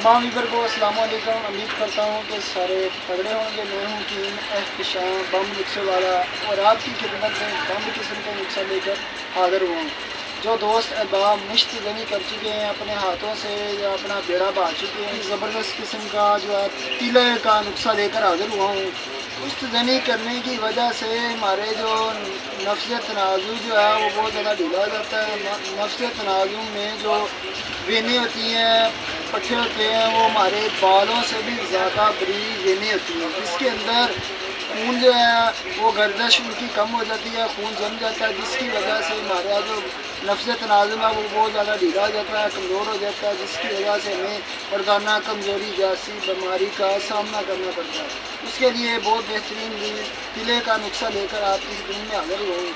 तमाम व्यूवर को अस्सलाम वालेकुम। उम्मीद करता हूँ कि सारे तगड़े होंगे। मैं हूँ टीम एहतशाम बम नुस्खे वाला और आपकी खिदमत में बम किस्म का नुस्खा लेकर हाजिर हुआ हूँ। जो दोस्त अहबाब मुश्त गनी कर चुके हैं, अपने हाथों से या अपना बेड़ा बहा चुके हैं, ज़बरदस्त किस्म का जो है तिले का नुस्खा लेकर हाजिर हुआ हूँ। मुश्त गनी करने की वजह से हमारे जो नफ्स तनाज़ुर जो है वो बहुत ज़्यादा ढीला हो जाता है। नफ्स तनाज़ुर में जो वेनें होती हैं, पट्टे होते हैं, वो हमारे बालों से भी ज़्यादा बरीक वेनें होती हैं, जिसके अंदर खून जो है वो गर्दश उनकी कम हो जाती है, खून जम जाता है, जिसकी वजह से हमारा जो नफ्स तनाज़ुर है वो बहुत ज़्यादा ढीला हो जाता है, कमज़ोर हो जाता है, जिसकी वजह से हमें मर्दाना कमज़ोरी जैसी बीमारी का सामना करना पड़ता है। उसके लिए बहुत बेहतरीन तिले का नुस्खा लेकर आपकी खिदमत में हाज़िर हुआ हूँ।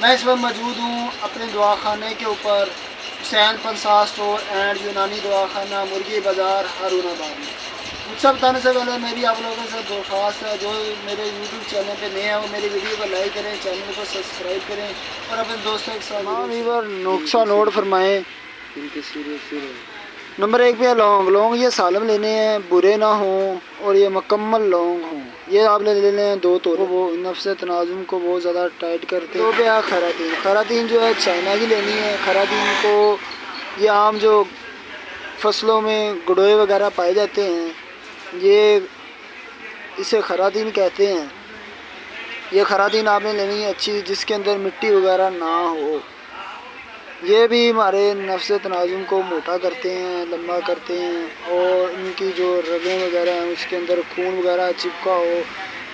मैं इस वक्त मौजूद हूँ अपने दवाखाने के ऊपर, हुसैन पंसाह स्टोर एंड यूनानी दवाखाना, मुर्गी बाज़ार, हारूनाबाद में। मुझसे बताने से पहले मेरी आप लोगों से दरख्वास्त है, जो मेरे यूट्यूब चैनल पे नए हैं वो मेरी वीडियो को लाइक करें, चैनल को सब्सक्राइब करें और अपने दोस्तों के साथ नुस्खा नोट फरमाएँ। नंबर 1 पे लौंग। लौंग ये सालम लेने हैं, बुरे ना हों और ये मुकम्मल लौंग हों। ये आप ले लेने हैं 2 तोड़े, वो नफ्स तनाज़ुम को बहुत ज़्यादा टाइट करते हैं। 2 पे है खरातीन। खरातीन जो है चाइना की लेनी है। खरातीन को ये आम जो फसलों में गड़ोए वगैरह पाए जाते हैं, ये इसे खरातीन कहते हैं। ये खरातीन आपने लेनी है अच्छी, जिसके अंदर मिट्टी वगैरह ना हो। ये भी हमारे नफ्स तनाज़ुम को मोटा करते हैं, लंबा करते हैं और इनकी जो रगें वगैरह हैं उसके अंदर खून वगैरह चिपका हो,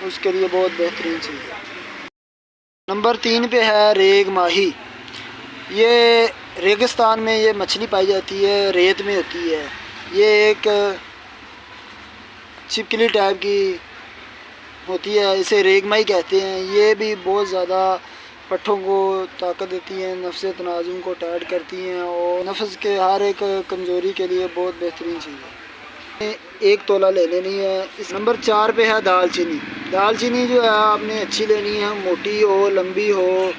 उसके लिए बहुत बेहतरीन चीज़ है। नंबर 3 पे है रेग माही। ये रेगिस्तान में ये मछली पाई जाती है, रेत में होती है। ये एक छिपकली टाइप की होती है, इसे रेग माही कहते हैं। ये भी बहुत ज़्यादा पट्ठों को ताकत देती हैं, नफ्स तनाज़ुम को टाइट करती हैं और नफ्स के हर एक कमज़ोरी के लिए बहुत बेहतरीन चीज़ है। 1 तोला ले लेनी है। इस नंबर 4 पे है दालचीनी। दालचीनी जो है आपने अच्छी लेनी है, मोटी हो, लंबी हो।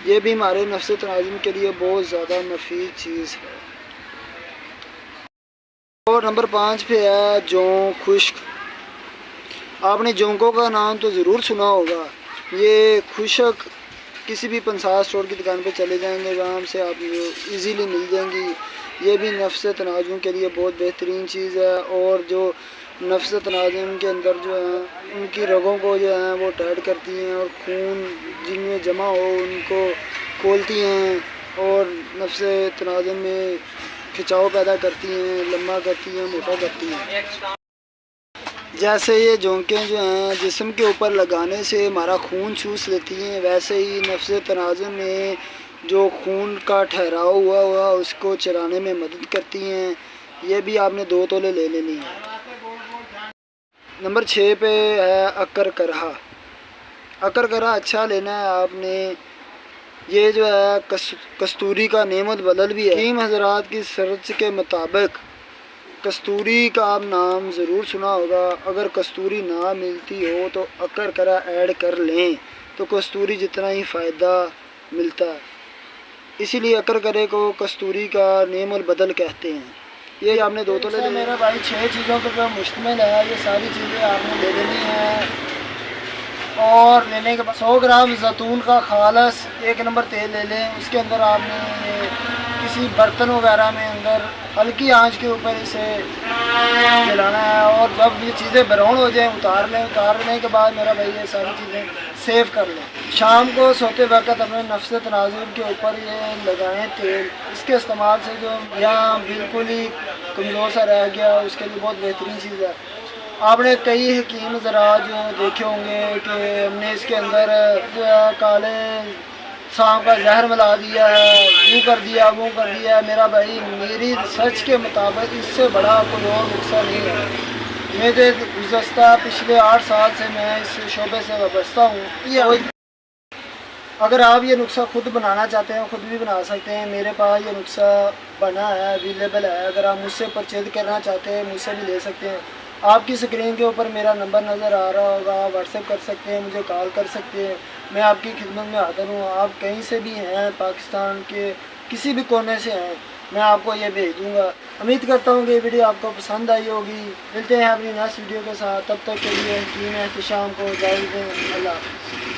ये भी हमारे नफ्स तनाज़ुम के लिए बहुत ज़्यादा मुफीद चीज़ है। और नंबर 5 पे है जौं खुश्क। आपने जौंकों का नाम तो ज़रूर सुना होगा। ये खुश्क किसी भी पंसाह स्टोर की दुकान पे चले जाएंगे, वहाँ से आप इजीली मिल जाएंगी। ये भी नफ्स तनाज़ुम के लिए बहुत बेहतरीन चीज़ है और जो नफ्स तनाज़ुम के अंदर जो है उनकी रगों को जो है वो टाइट करती हैं और खून जिनमें जमा हो उनको खोलती हैं और नफ्स तनाज़ुम में खिंचाव पैदा करती हैं, लंबा करती हैं, मोटा करती हैं। जैसे ये जोंकें जो हैं जिस्म के ऊपर लगाने से हमारा खून चूस लेती हैं, वैसे ही नफ्स तनाज़ुम में जो खून का ठहराव हुआ उसको चलाने में मदद करती हैं। ये भी आपने 2 तोले ले लेनी है। नंबर 6 पे है अकर करहा। अकर करहा अच्छा लेना है आपने। ये जो है कस्तूरी का नेमत बदल भी है। हकीम हज़रात की सर्च के मुताबिक कस्तूरी का आप नाम ज़रूर सुना होगा। अगर कस्तूरी ना मिलती हो तो अकर करा ऐड कर लें तो कस्तूरी जितना ही फ़ायदा मिलता है। इसीलिए अकर करे को कस्तूरी का नेम और बदल कहते हैं। ये आपने 2 तोले। मेरा भाई 6 चीज़ों पर मुश्तमिल है। ये सारी चीज़ें आपने ले लेनी हैं और लेने के बाद 100 ग्राम जैतून का खालस 1 नंबर तेल ले लें। उसके अंदर आपने किसी बर्तन वगैरह में अंदर हल्की आंच के ऊपर इसे जलाना है और जब ये चीज़ें ब्राउन हो जाएं उतार लें। उतारने के बाद मेरा भाई ये सारी चीज़ें सेव कर लें। शाम को सोते वक्त अपने नफ्स तनाज़ुम के ऊपर ये लगाएं तेल। इसके इस्तेमाल से जो यहाँ बिल्कुल ही कमज़ोर सा रह गया उसके लिए बहुत बेहतरीन चीज़ है। आपने कई हकीम ज़रा जो देखे होंगे कि हमने इसके अंदर जो है काले सांप का जहर मिला दिया है, यूँ कर दिया, वो कर दिया। मेरा भाई मेरी रिसर्च के मुताबिक इससे बड़ा कोई और नुस्खा नहीं है। मेरे गुज़श्ता पिछले 8 साल से मैं इस शोबे से वाबस्ता हूँ। अगर आप ये नुस्खा खुद बनाना चाहते हैं खुद भी बना सकते हैं। मेरे पास ये नुस्खा बना है, अवेलेबल है। अगर आप मुझसे परचेज करना चाहते हैं मुझसे भी ले सकते हैं। आपकी स्क्रीन के ऊपर मेरा नंबर नज़र आ रहा होगा, व्हाट्सएप कर सकते हैं, मुझे कॉल कर सकते हैं। मैं आपकी खिदमत में हाज़िर हूँ। आप कहीं से भी हैं, पाकिस्तान के किसी भी कोने से हैं, میں آپ کو یہ بھیج دوں گا۔ امید کرتا ہوں کہ یہ ویڈیو آپ کو پسند آئی ہوگی۔ ملتے ہیں اپنی نیکسٹ ویڈیو کے ساتھ، تب تک کے لیے حکیم احتشام کو اجازت دیں۔ اللہ حافظ۔